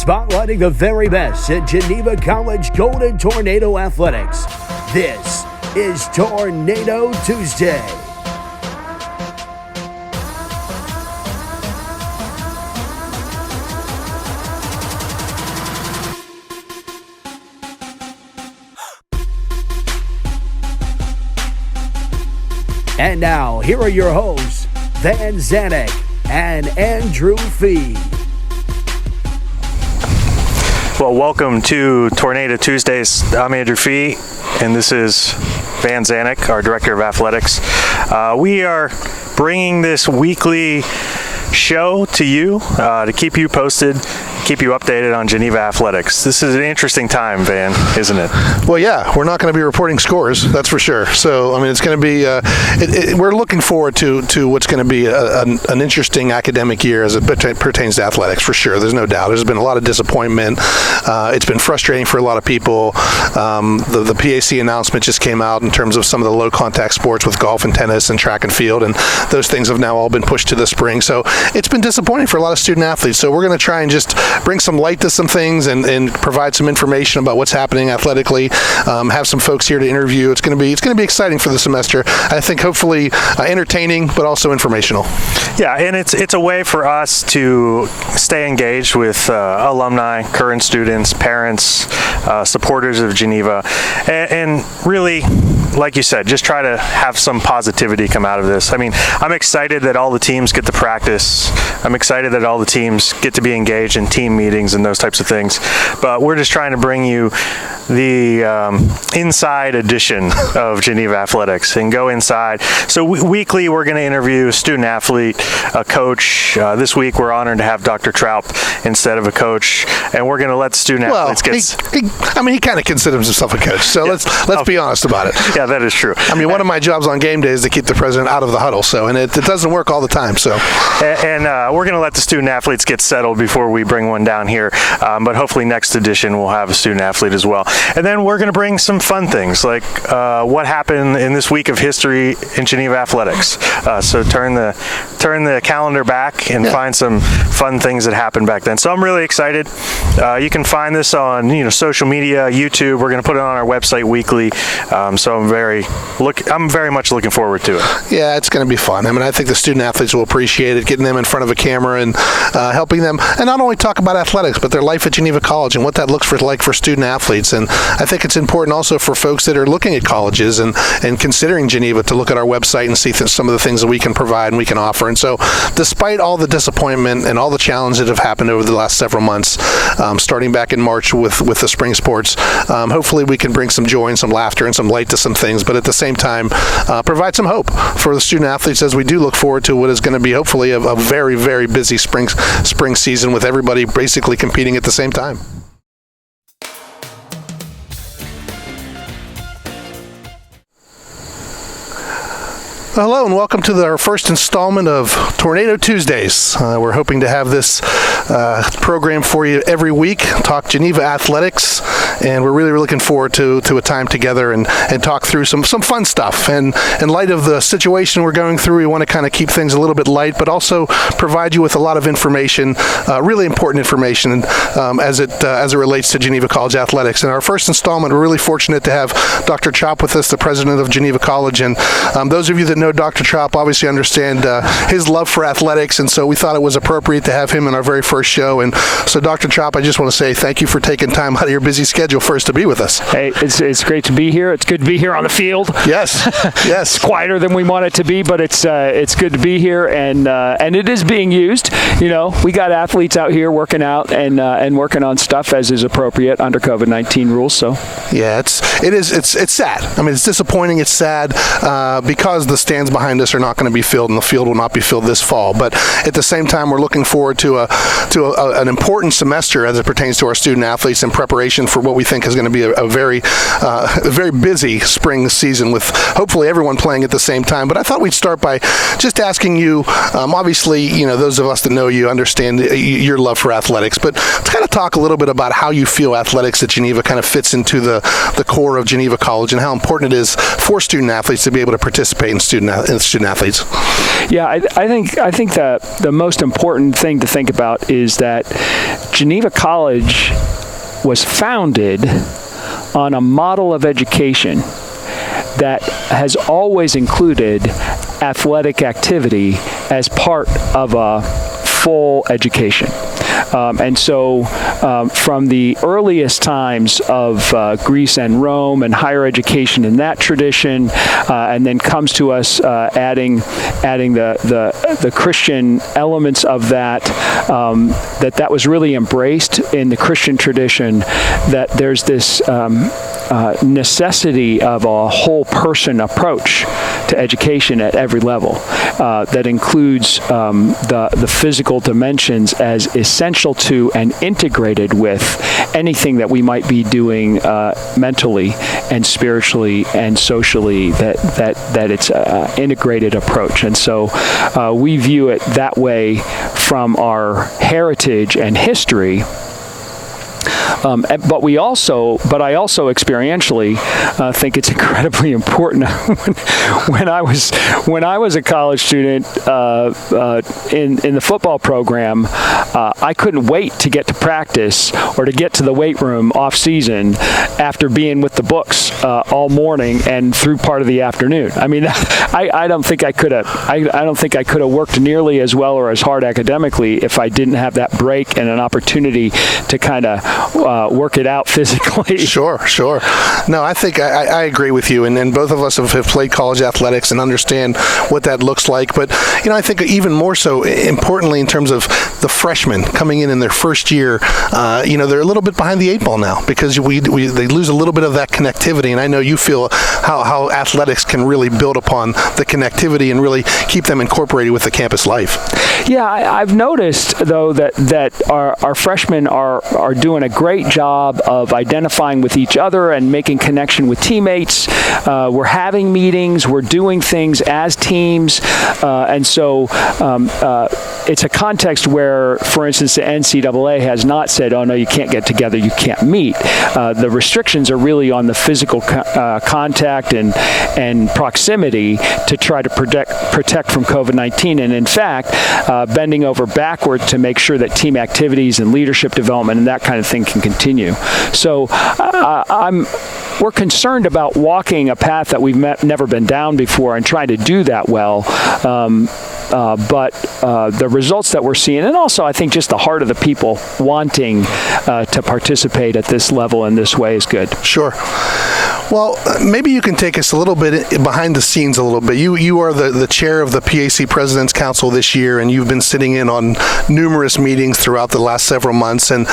spotlighting the very best in Geneva College Golden Tornado Athletics. This is Tornado Tuesday. And now, here are your hosts, Zanic and Andrew Fee. Well, welcome to Tornado Tuesdays. I'm Andrew Fee, and this is Van Zanic, our Director of Athletics. We are bringing this weekly show to you to keep you posted, keep you updated on Geneva Athletics. This is an interesting time, Van, isn't it? Well, yeah, we're not going to be reporting scores, that's for sure. So, I mean, it's going to be, we're looking forward to what's going to be an interesting academic year as it pertains to athletics, for sure. There's no doubt. There's been a lot of disappointment. It's been frustrating for a lot of people. The PAC announcement just came out in terms of some of the low-contact sports with golf and tennis and track and field, and those things have now all been pushed to the spring. So it's been disappointing for a lot of student athletes. So we're going to try and just bring some light to some things and provide some information about what's happening athletically. Have some folks here to interview. It's going to be exciting for the semester. I think hopefully entertaining, but also informational. Yeah, and it's a way for us to stay engaged with alumni, current students, parents, supporters of Geneva, and really, like you said, just try to have some positivity come out of this. I mean, I'm excited that all the teams get to practice. I'm excited that all the teams get to be engaged in team meetings and those types of things. But we're just trying to bring you the inside edition of Geneva Athletics and go inside. So weekly, we're going to interview a student athlete, a coach. This week, we're honored to have Dr. Troup instead of a coach, and we're going to let student athletes get. He kind of considers himself a coach. So yeah. let's be honest about it. Yeah, that is true. I mean, one of my jobs on game day is to keep the president out of the huddle. So, and it doesn't work all the time. So, and we're going to let the student athletes get settled before we bring one down here. But hopefully, next edition we'll have a student athlete as well. And then we're going to bring some fun things like what happened in this week of history in Geneva Athletics. So turn the calendar back and find some fun things that happened back then. So I'm really excited. You can find this on social media, YouTube. We're going to put it on our website weekly. So I'm very much looking forward to it. Yeah, it's going to be fun. I mean, I think the student athletes will appreciate it, getting them in front of a camera and helping them, and not only talk about athletics, but their life at Geneva College and what that looks like for student athletes. And I think it's important also for folks that are looking at colleges and considering Geneva to look at our website and see some of the things that we can provide and we can offer. And so despite all the disappointment and all the challenges that have happened over the last several months, starting back in March with the spring sports, hopefully we can bring some joy and some laughter and some light to some things, but at the same time provide some hope for the student athletes as we do look forward to what is going to be hopefully a very, very busy spring season with everybody basically competing at the same time. Hello and welcome to our first installment of Tornado Tuesdays. We're hoping to have this program for you every week, talk Geneva Athletics, and we're really looking forward to a time together and talk through some fun stuff. And in light of the situation we're going through, we want to kind of keep things a little bit light, but also provide you with a lot of information, really important information as it relates to Geneva College Athletics. In our first installment, we're really fortunate to have Dr. Troup with us, the president of Geneva College. And those of you that know Dr. Troup obviously understand his love for athletics, and so we thought it was appropriate to have him in our very first show. And so, Dr. Troup, I just want to say thank you for taking time out of your busy schedule first to be with us. Hey, it's great to be here. It's good to be here on the field. Yes, yes. It's quieter than we want it to be, but it's good to be here, and it is being used. We got athletes out here working out and working on stuff as is appropriate under COVID-19 rules. So yeah, it's sad. I mean, it's disappointing. It's sad because the stands behind us are not going to be filled, and the field will not be filled this fall. But at the same time, we're looking forward to an important semester as it pertains to our student athletes in preparation for what we we think is going to be a very busy spring season with hopefully everyone playing at the same time. But I thought we'd start by just asking you, obviously, those of us that know you understand your love for athletics, but let's kind of talk a little bit about how you feel athletics at Geneva kind of fits into the core of Geneva College and how important it is for student athletes to be able to participate in student athletes. Yeah, I think that the most important thing to think about is that Geneva College was founded on a model of education that has always included athletic activity as part of a full education. And so from the earliest times of Greece and Rome and higher education in that tradition, and then comes to us adding the Christian elements of that, that was really embraced in the Christian tradition, that there's this necessity of a whole person approach to education at every level that includes the physical dimensions as essential to and integrated with anything that we might be doing mentally and spiritually and socially, that it's an integrated approach. And so we view it that way from our heritage and history. But I also experientially think it's incredibly important. when I was a college student in the football program, I couldn't wait to get to practice or to get to the weight room off season after being with the books all morning and through part of the afternoon. I mean, I don't think I could have worked nearly as well or as hard academically if I didn't have that break and an opportunity to kind of work it out physically. Sure. No, I think I agree with you, and both of us have played college athletics and understand what that looks like. But I think even more so, importantly, in terms of the freshmen coming in their first year, they're a little bit behind the eight ball now because they lose a little bit of that connectivity. And I know you feel how athletics can really build upon the connectivity and really keep them incorporated with the campus life. Yeah, I've noticed though that our freshmen are doing a great job of identifying with each other and making connection with teammates. We're having meetings, we're doing things as teams, and so it's a context where, for instance, the NCAA has not said, oh no, you can't get together, you can't meet. The restrictions are really on the physical contact and proximity to try to protect from COVID-19, and in fact, bending over backward to make sure that team activities and leadership development and that kind of thing can continue. So we're concerned about walking a path that we've never been down before and trying to do that well. But the results that we're seeing, and also I think just the heart of the people wanting to participate at this level in this way is good. Sure. Well, maybe you can take us a little bit behind the scenes a little bit. You are the chair of the PAC President's Council this year, and you've been sitting in on numerous meetings throughout the last several months. And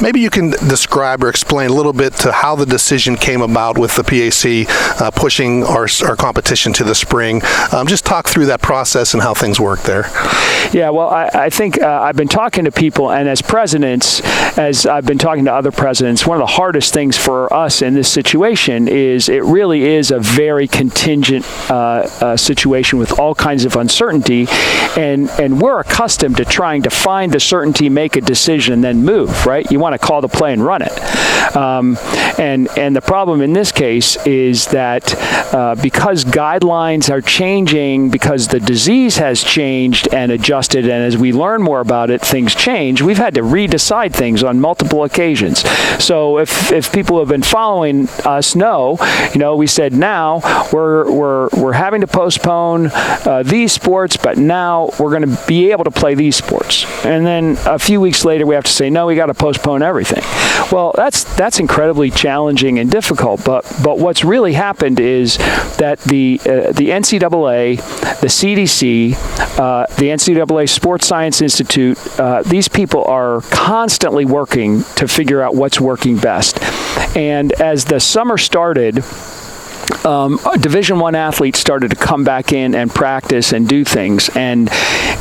maybe you can describe or explain a little bit to how the decision came about with the PAC pushing our competition to the spring. Just talk through that process and how things work there. Yeah, well, I think I've been talking to people, and as presidents, as I've been talking to other presidents, one of the hardest things for us in this situation is it really is a very contingent situation with all kinds of uncertainty, and we're accustomed to trying to find the certainty, make a decision, and then move, right? You want to call the play and run it. And the problem in this case is that because guidelines are changing, because the disease has changed and adjusted, and as we learn more about it, things change, we've had to redecide things on multiple occasions. So if people have been following us know, we said now we're having to postpone these sports, but now we're going to be able to play these sports. And then a few weeks later, we have to say, no, we got to postpone everything. Well, that's incredibly challenging and difficult. But what's really happened is that the NCAA, the CDC, the NCAA Sports Science Institute, these people are constantly working to figure out what's working best. And as the summer started, Division I athletes started to come back in and practice and do things, and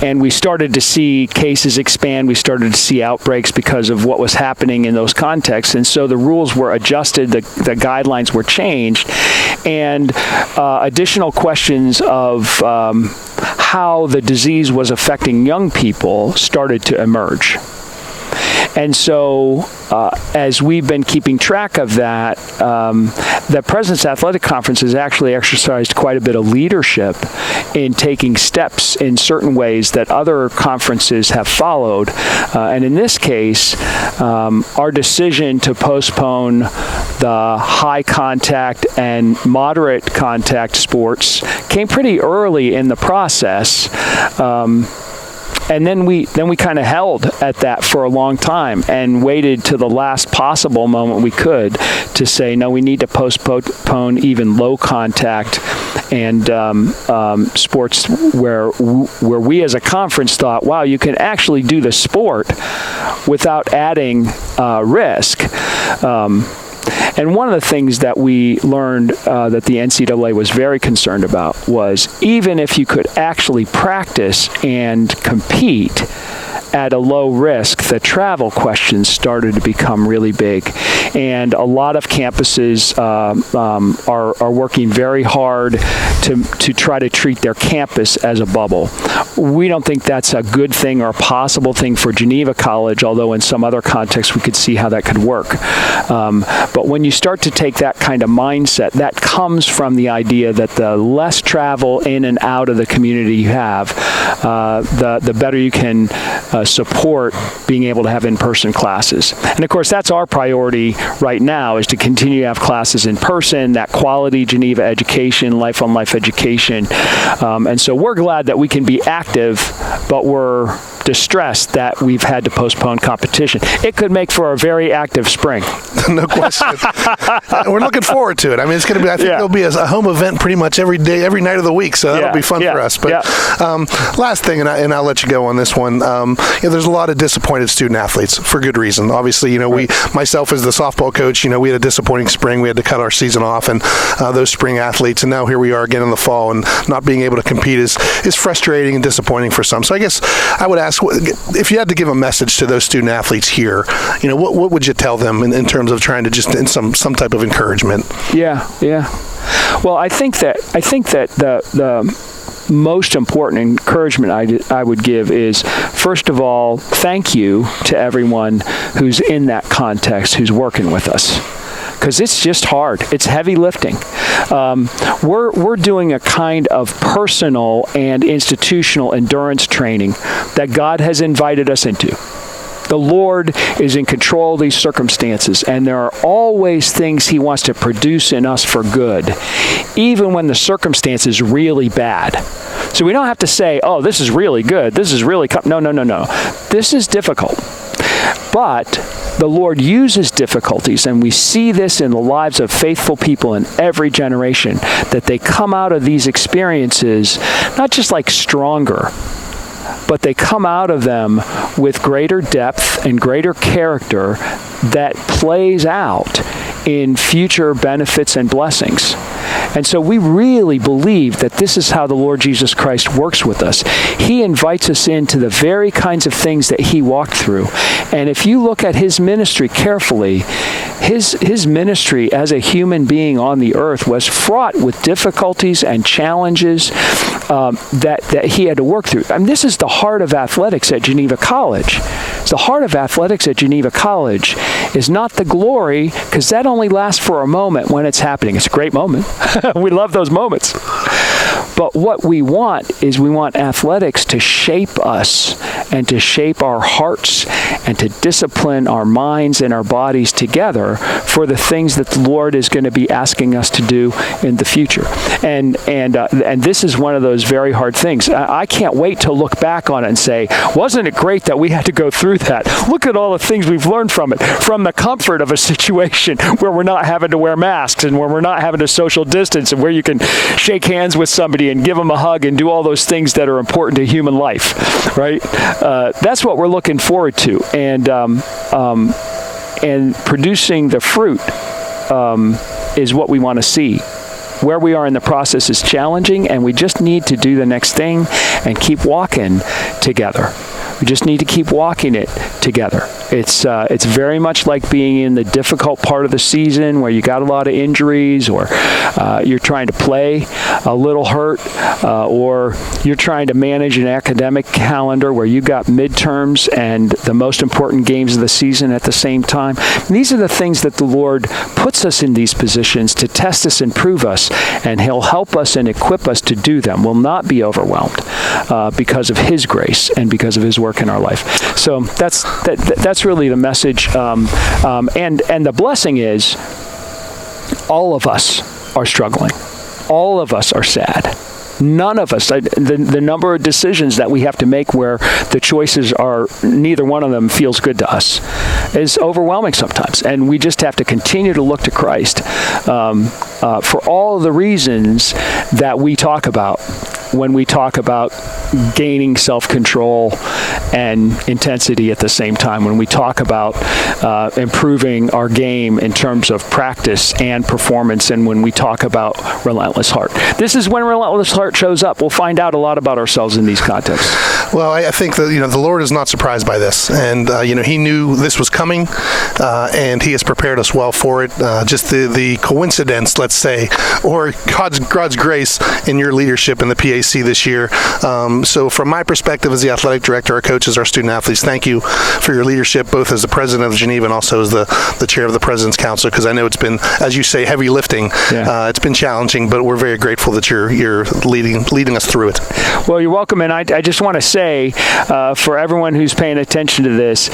And we started to see cases expand. We started to see outbreaks because of what was happening in those contexts. And so the rules were adjusted, the guidelines were changed, and additional questions of how the disease was affecting young people started to emerge. And so, as we've been keeping track of that, the President's Athletic Conference has actually exercised quite a bit of leadership in taking steps in certain ways that other conferences have followed. And in this case, our decision to postpone the high contact and moderate contact sports came pretty early in the process. And then we kind of held at that for a long time and waited to the last possible moment we could to say, no, we need to postpone even low contact and sports where we as a conference thought, wow, you can actually do the sport without adding risk. And one of the things that we learned that the NCAA was very concerned about was even if you could actually practice and compete at a low risk, the travel questions started to become really big. And a lot of campuses are working very hard to try to treat their campus as a bubble. We don't think that's a good thing or a possible thing for Geneva College, although in some other contexts we could see how that could work. But when you start to take that kind of mindset, that comes from the idea that the less travel in and out of the community you have, the better you can support being able to have in-person classes. And of course, that's our priority right now, is to continue to have classes in person, that quality Geneva education, life-on-life education. And so we're glad that we can be active, but we're distressed that we've had to postpone competition. It could make for a very active spring. No question. We're looking forward to it. I mean, it's going to be, I think there'll be a home event pretty much every day, every night of the week, so that'll be fun for us. But last thing, and I'll let you go on this one, there's a lot of disappointed student athletes for good reason. Obviously, myself as the softball coach, we had a disappointing spring. We had to cut our season off, and those spring athletes, and now here we are again in the fall, and not being able to compete is frustrating and disappointing for some. So I guess I would ask, if you had to give a message to those student athletes here, what would you tell them in terms of trying to just in some type of encouragement? Yeah. Well, I think that the most important encouragement I would give is, first of all, thank you to everyone who's in that context, who's working with us. Because it's just hard. It's heavy lifting. We're doing a kind of personal and institutional endurance training that God has invited us into. The Lord is in control of these circumstances, and there are always things He wants to produce in us for good, even when the circumstance is really bad. So we don't have to say, oh, this is really good. This is really... No. This is difficult. But the Lord uses difficulties, and we see this in the lives of faithful people in every generation, that they come out of these experiences not just like stronger, but they come out of them with greater depth and greater character that plays out in future benefits and blessings. And so we really believe that this is how the Lord Jesus Christ works with us. He invites us into the very kinds of things that He walked through. And if you look at His ministry carefully, his ministry as a human being on the earth was fraught with difficulties and challenges that He had to work through. I mean, this is the heart of athletics at Geneva College. The heart of athletics at Geneva College is not the glory, because that only lasts for a moment when it's happening. It's a great moment. We love those moments. But what we want is we want athletics to shape us and to shape our hearts and to discipline our minds and our bodies together for the things that the Lord is going to be asking us to do in the future. And this is one of those very hard things. I can't wait to look back on it and say, wasn't it great that we had to go through that? Look at all the things we've learned from it, from the comfort of a situation where we're not having to wear masks and where we're not having to social distance and where you can shake hands with somebody and give them a hug and do all those things that are important to human life, right? That's what we're looking forward to. And producing the fruit is what we want to see. where we are in the process is challenging, and we just need to do the next thing and keep walking together. We just need to keep walking it together. It's very much like being in the difficult part of the season where you got a lot of injuries, or you're trying to play a little hurt, or you're trying to manage an academic calendar where you got midterms and the most important games of the season at the same time. And these are the things that the Lord puts us in these positions to test us and prove us, and He'll help us and equip us to do them. We'll not be overwhelmed because of His grace and because of His work in our life. So that's really the message. And the blessing is, all of us are struggling. All of us are sad. None of us, the number of decisions that we have to make where the choices are, neither one of them feels good to us, is overwhelming sometimes. And we just have to continue to look to Christ for all the reasons that we talk about when we talk about gaining self-control and intensity at the same time, when we talk about improving our game in terms of practice and performance, and when we talk about Relentless Heart. This is when Relentless Heart shows up. We'll find out a lot about ourselves in these contexts. Well, I think that the Lord is not surprised by this, and He knew this was coming, and He has prepared us well for it. Just the coincidence, let's say, or God's grace in your leadership in the PAC this year. So from my perspective as the athletic director, our coaches, our student athletes, thank you for your leadership, both as the president of Geneva and also as the chair of the President's Council, because I know it's been, as you say, heavy lifting. Yeah. It's been challenging, but we're very grateful that you're leading us through it. Well, you're welcome, and I just want to say, for everyone who's paying attention to this,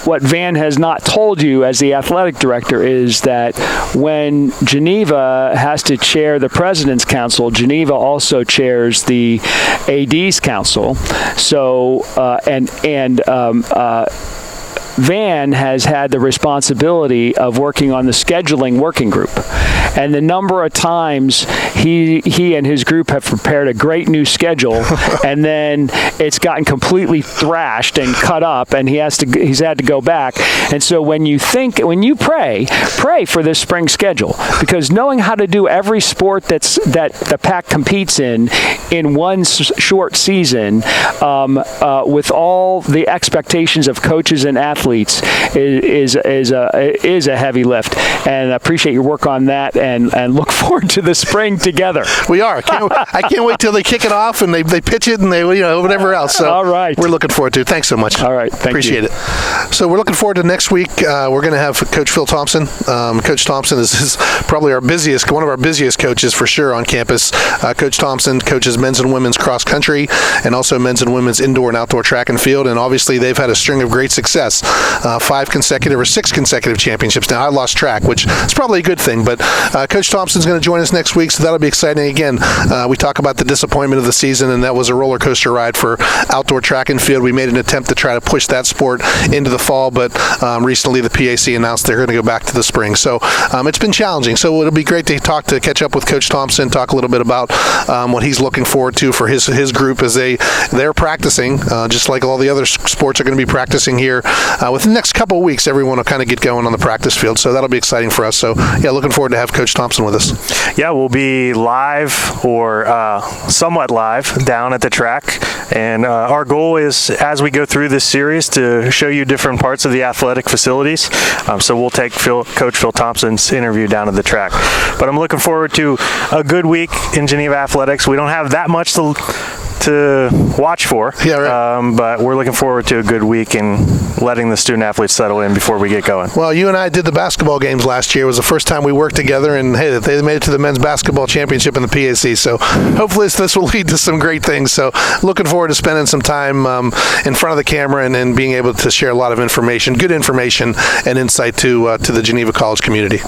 what Van has not told you as the athletic director is that when Geneva has to chair the President's Council, Geneva also chairs the AD's Council. So, Van has had the responsibility of working on the scheduling working group. And the number of times he and his group have prepared a great new schedule, and then it's gotten completely thrashed and cut up, and he's had to go back. And so when you pray for this spring schedule, because knowing how to do every sport that the PAC competes in one short season, with all the expectations of coaches and athletes, is a heavy lift. And I appreciate your work on that, and look forward to the spring together. We are. I can't wait till they kick it off and they pitch it and they whatever else. So all right. We're looking forward to it. Thanks so much. All right. Appreciate it. So we're looking forward to next week. We're going to have Coach Phil Thompson. Coach Thompson is probably one of our busiest coaches for sure on campus. Coach Thompson coaches men's and women's cross country and also men's and women's indoor and outdoor track and field. And obviously they've had a string of great success. 6 consecutive championships. Now I lost track, which is probably a good thing, but Coach Thompson's going to join us next week, so that'll be exciting. Again, we talk about the disappointment of the season, and that was a roller coaster ride for outdoor track and field. We made an attempt to try to push that sport into the fall, but recently the PAC announced they're going to go back to the spring. So it's been challenging. So it'll be great to catch up with Coach Thompson, talk a little bit about what he's looking forward to for his group as they're practicing, just like all the other sports are going to be practicing here. Within the next couple of weeks, everyone will kind of get going on the practice field, so that'll be exciting for us. So yeah, looking forward to have Coach Thompson with us. Yeah, we'll be live or somewhat live down at the track, and our goal is, as we go through this series, to show you different parts of the athletic facilities. So we'll take Coach Phil Thompson's interview down at the track. But I'm looking forward to a good week in Geneva Athletics. We don't have that much to watch for. Yeah, right. But we're looking forward to a good week and letting the student athletes settle in before we get going. Well, you and I did the basketball games last year. It was the first time we worked together, and hey, they made it to the men's basketball championship in the PAC. So hopefully this will lead to some great things. So looking forward to spending some time in front of the camera and being able to share a lot of information, good information and insight to the Geneva College community.